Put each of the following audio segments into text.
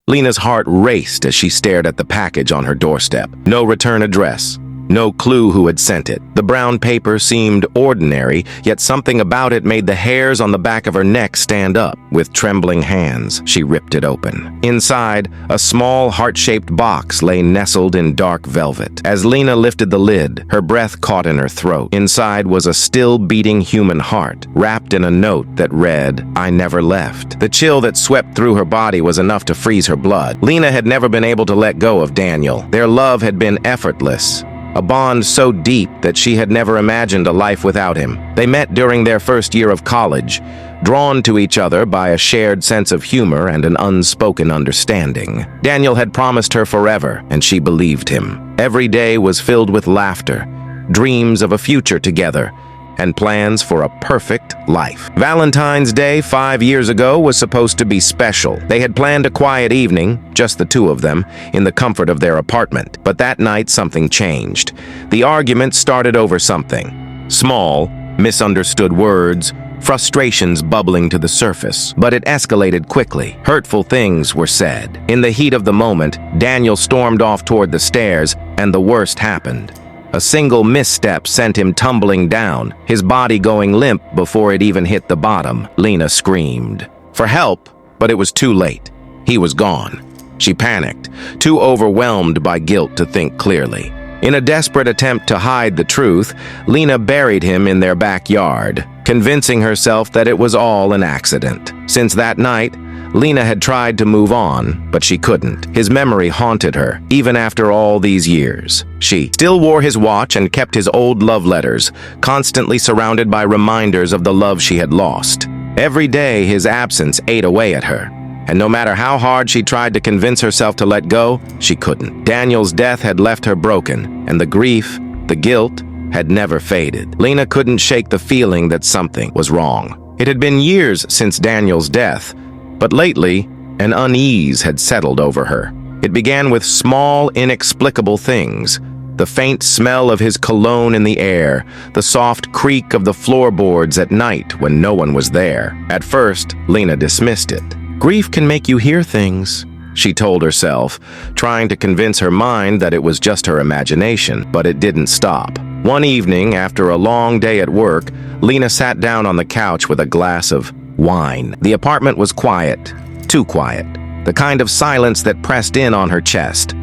Lena's heart raced as she stared at the package on her doorstep. No return address. No clue who had sent it. The brown paper seemed ordinary, yet something about it made the hairs on the back of her neck stand up. With trembling hands, she ripped it open. Inside, a small heart-shaped box lay nestled in dark velvet. As Lena lifted the lid, her breath caught in her throat. Inside was a still-beating human heart, wrapped in a note that read, "I never left." The chill that swept through her body was enough to freeze her blood. Lena had never been able to let go of Daniel. Their love had been effortless. A bond so deep that she had never imagined a life without him. They met during their first year of college, drawn to each other by a shared sense of humor and an unspoken understanding. Daniel had promised her forever, and she believed him. Every day was filled with laughter, dreams of a future together, and plans for a perfect life. Valentine's Day 5 years ago was supposed to be special. They had planned a quiet evening, just the two of them, in the comfort of their apartment. But that night something changed. The argument started over something. Small, misunderstood words, frustrations bubbling to the surface. But it escalated quickly. Hurtful things were said. In the heat of the moment, Daniel stormed off toward the stairs, and the worst happened. A single misstep sent him tumbling down, his body going limp before it even hit the bottom. Lena screamed for help, but it was too late. He was gone. She panicked, too overwhelmed by guilt to think clearly. In a desperate attempt to hide the truth, Lena buried him in their backyard, convincing herself that it was all an accident. Since that night, Lena had tried to move on, but she couldn't. His memory haunted her, even after all these years. She still wore his watch and kept his old love letters, constantly surrounded by reminders of the love she had lost. Every day, his absence ate away at her, and no matter how hard she tried to convince herself to let go, she couldn't. Daniel's death had left her broken, and the grief, the guilt, had never faded. Lena couldn't shake the feeling that something was wrong. It had been years since Daniel's death, but lately, an unease had settled over her. It began with small, inexplicable things. The faint smell of his cologne in the air, the soft creak of the floorboards at night when no one was there. At first, Lena dismissed it. Grief can make you hear things, she told herself, trying to convince her mind that it was just her imagination, but it didn't stop. One evening, after a long day at work, Lena sat down on the couch with a glass of wine. The apartment was quiet, too quiet, the kind of silence that pressed in on her chest.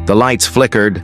The lights flickered,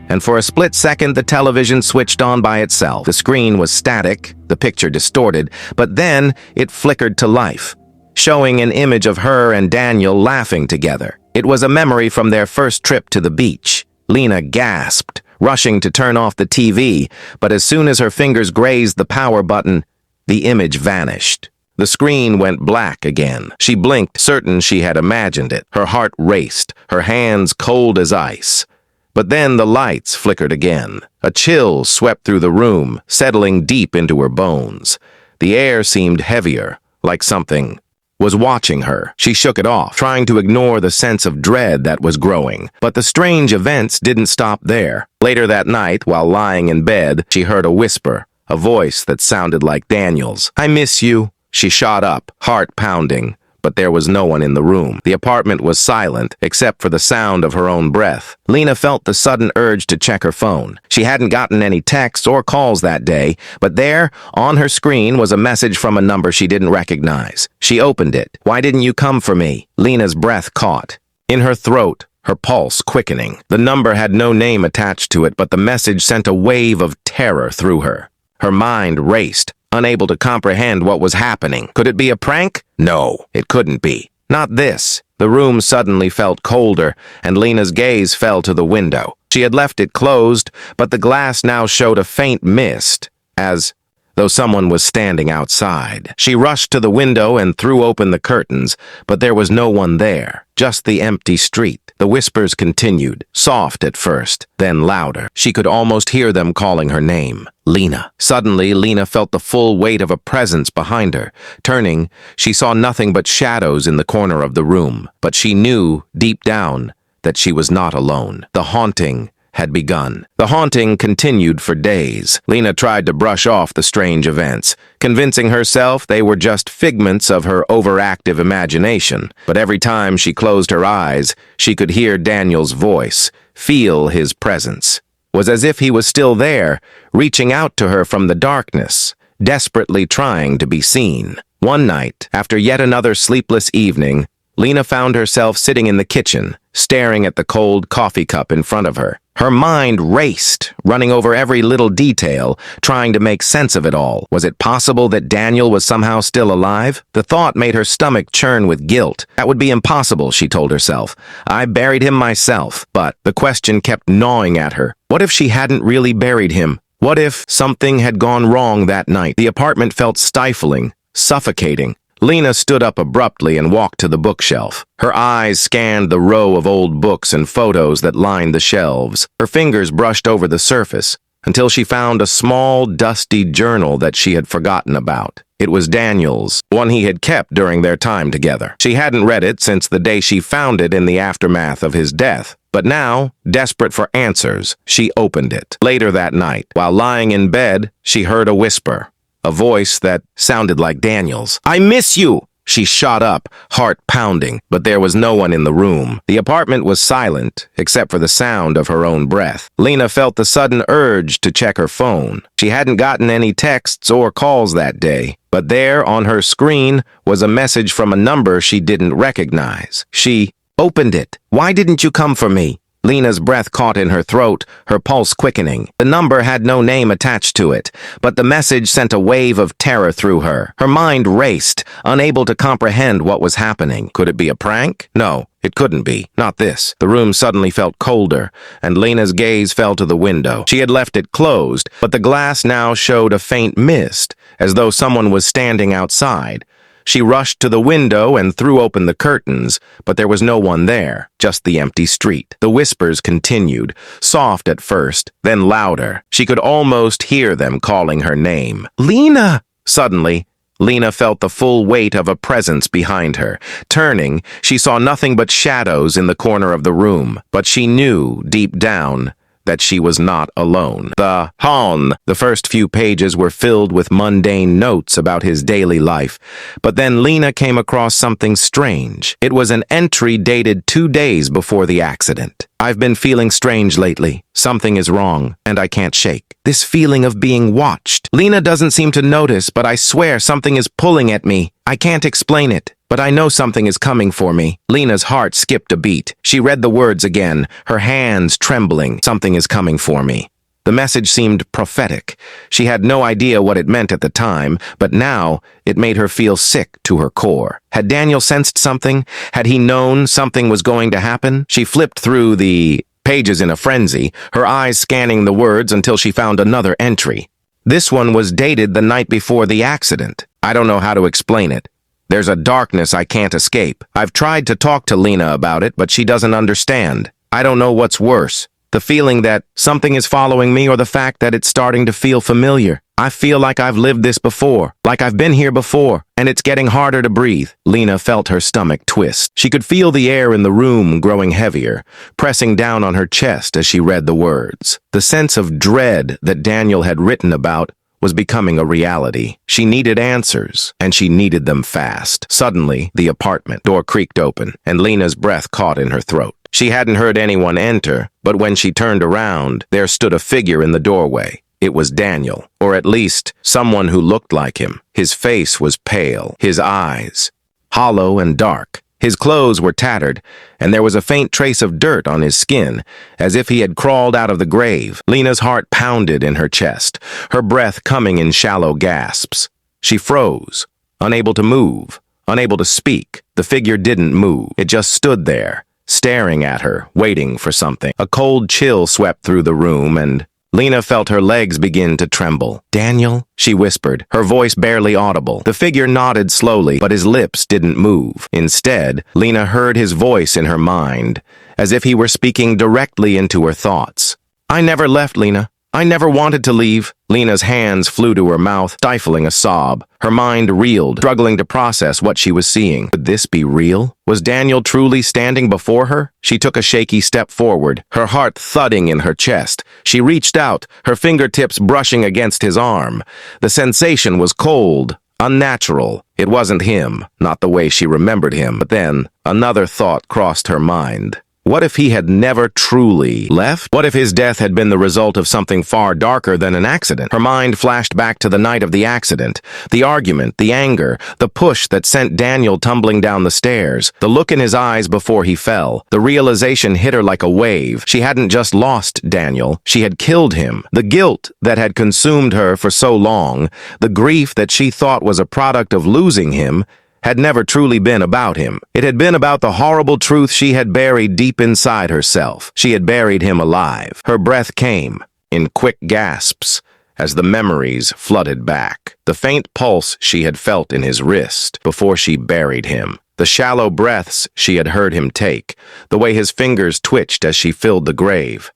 and for a split second the television switched on by itself. The screen was static, the picture distorted, but then it flickered to life, showing an image of her and Daniel laughing together. It was a memory from their first trip to the beach. Lena gasped, rushing to turn off the TV, but as soon as her fingers grazed the power button, the image vanished. The screen went black again. She blinked, certain she had imagined it. Her heart raced, her hands cold as ice. But then the lights flickered again. A chill swept through the room, settling deep into her bones. The air seemed heavier, like something was watching her. She shook it off, trying to ignore the sense of dread that was growing. But the strange events didn't stop there. Later that night, while lying in bed, she heard a whisper, a voice that sounded like Daniel's. "I miss you." She shot up, heart pounding, but there was no one in the room. The apartment was silent, except for the sound of her own breath. Lena felt the sudden urge to check her phone. She hadn't gotten any texts or calls that day, but there, on her screen, was a message from a number she didn't recognize. She opened it. "Why didn't you come for me?" Lena's breath caught. In her throat, her pulse quickening. The number had no name attached to it, but the message sent a wave of terror through her. Her mind raced, unable to comprehend what was happening. Could it be a prank? No, it couldn't be. Not this. The room suddenly felt colder, and Lena's gaze fell to the window. She had left it closed, but the glass now showed a faint mist, as though someone was standing outside. She rushed to the window and threw open the curtains, but there was no one there, just the empty street. The whispers continued, soft at first, then louder. She could almost hear them calling her name, Lena. Suddenly, Lena felt the full weight of a presence behind her. Turning, she saw nothing but shadows in the corner of the room, but she knew, deep down, that she was not alone. The haunting, had begun. The haunting continued for days. Lena tried to brush off the strange events, convincing herself they were just figments of her overactive imagination. But every time she closed her eyes, she could hear Daniel's voice, feel his presence. It was as if he was still there, reaching out to her from the darkness, desperately trying to be seen. One night, after yet another sleepless evening, Lena found herself sitting in the kitchen, staring at the cold coffee cup in front of her. Her mind raced, running over every little detail, trying to make sense of it all. Was it possible that Daniel was somehow still alive? The thought made her stomach churn with guilt. That would be impossible, she told herself. I buried him myself. But the question kept gnawing at her. What if she hadn't really buried him? What if something had gone wrong that night? The apartment felt stifling, suffocating. Lena stood up abruptly and walked to the bookshelf. Her eyes scanned the row of old books and photos that lined the shelves. Her fingers brushed over the surface until she found a small, dusty journal that she had forgotten about. It was Daniel's, one he had kept during their time together. She hadn't read it since the day she found it in the aftermath of his death. But now, desperate for answers, she opened it. Later that night, while lying in bed, she heard a whisper. A voice that sounded like Daniel's. I miss you! She shot up, heart pounding, but there was no one in the room. The apartment was silent, except for the sound of her own breath. Lena felt the sudden urge to check her phone. She hadn't gotten any texts or calls that day, but there on her screen was a message from a number she didn't recognize. She opened it. Why didn't you come for me? Lena's breath caught in her throat, her pulse quickening. The number had no name attached to it, but the message sent a wave of terror through her. Her mind raced, unable to comprehend what was happening. Could it be a prank? No, it couldn't be. Not this. The room suddenly felt colder, and Lena's gaze fell to the window. She had left it closed, but the glass now showed a faint mist, as though someone was standing outside. She rushed to the window and threw open the curtains, but there was no one there, just the empty street. The whispers continued, soft at first, then louder. She could almost hear them calling her name. Lena! Suddenly, Lena felt the full weight of a presence behind her. Turning, she saw nothing but shadows in the corner of the room, but she knew, deep down, that she was not alone. The first few pages were filled with mundane notes about his daily life, but then Lena came across something strange. It was an entry dated 2 days before the accident. I've been feeling strange lately. Something is wrong, and I can't shake. This feeling of being watched. Lena doesn't seem to notice, but I swear something is pulling at me. I can't explain it, but I know something is coming for me. Lena's heart skipped a beat. She read the words again, her hands trembling. Something is coming for me. The message seemed prophetic. She had no idea what it meant at the time, but now it made her feel sick to her core. Had Daniel sensed something? Had he known something was going to happen? She flipped through the pages in a frenzy, her eyes scanning the words until she found another entry. This one was dated the night before the accident. I don't know how to explain it. There's a darkness I can't escape. I've tried to talk to Lena about it, but she doesn't understand. I don't know what's worse. The feeling that something is following me or the fact that it's starting to feel familiar. I feel like I've lived this before, like I've been here before, and it's getting harder to breathe. Lena felt her stomach twist. She could feel the air in the room growing heavier, pressing down on her chest as she read the words. The sense of dread that Daniel had written about was becoming a reality. She needed answers, and she needed them fast. Suddenly, the apartment door creaked open, and Lena's breath caught in her throat. She hadn't heard anyone enter, but when she turned around, there stood a figure in the doorway. It was Daniel, or at least someone who looked like him. His face was pale, his eyes hollow and dark. His clothes were tattered, and there was a faint trace of dirt on his skin, as if he had crawled out of the grave. Lena's heart pounded in her chest, her breath coming in shallow gasps. She froze, unable to move, unable to speak. The figure didn't move. It just stood there, staring at her, waiting for something. A cold chill swept through the room, and Lena felt her legs begin to tremble. Daniel, she whispered, her voice barely audible. The figure nodded slowly, but his lips didn't move. Instead, Lena heard his voice in her mind, as if he were speaking directly into her thoughts. I never left, Lena. I never wanted to leave. Lena's hands flew to her mouth, stifling a sob. Her mind reeled, struggling to process what she was seeing. Could this be real? Was Daniel truly standing before her? She took a shaky step forward, her heart thudding in her chest. She reached out, her fingertips brushing against his arm. The sensation was cold, unnatural. It wasn't him, not the way she remembered him. But then, another thought crossed her mind. What if he had never truly left? What if his death had been the result of something far darker than an accident? Her mind flashed back to the night of the accident, the argument, the anger, the push that sent Daniel tumbling down the stairs, the look in his eyes before he fell. The realization hit her like a wave. She hadn't just lost Daniel, she had killed him. The guilt that had consumed her for so long, the grief that she thought was a product of losing him, had never truly been about him. It had been about the horrible truth she had buried deep inside herself. She had buried him alive. Her breath came in quick gasps as the memories flooded back. The faint pulse she had felt in his wrist before she buried him. The shallow breaths she had heard him take. The way his fingers twitched as she filled the grave.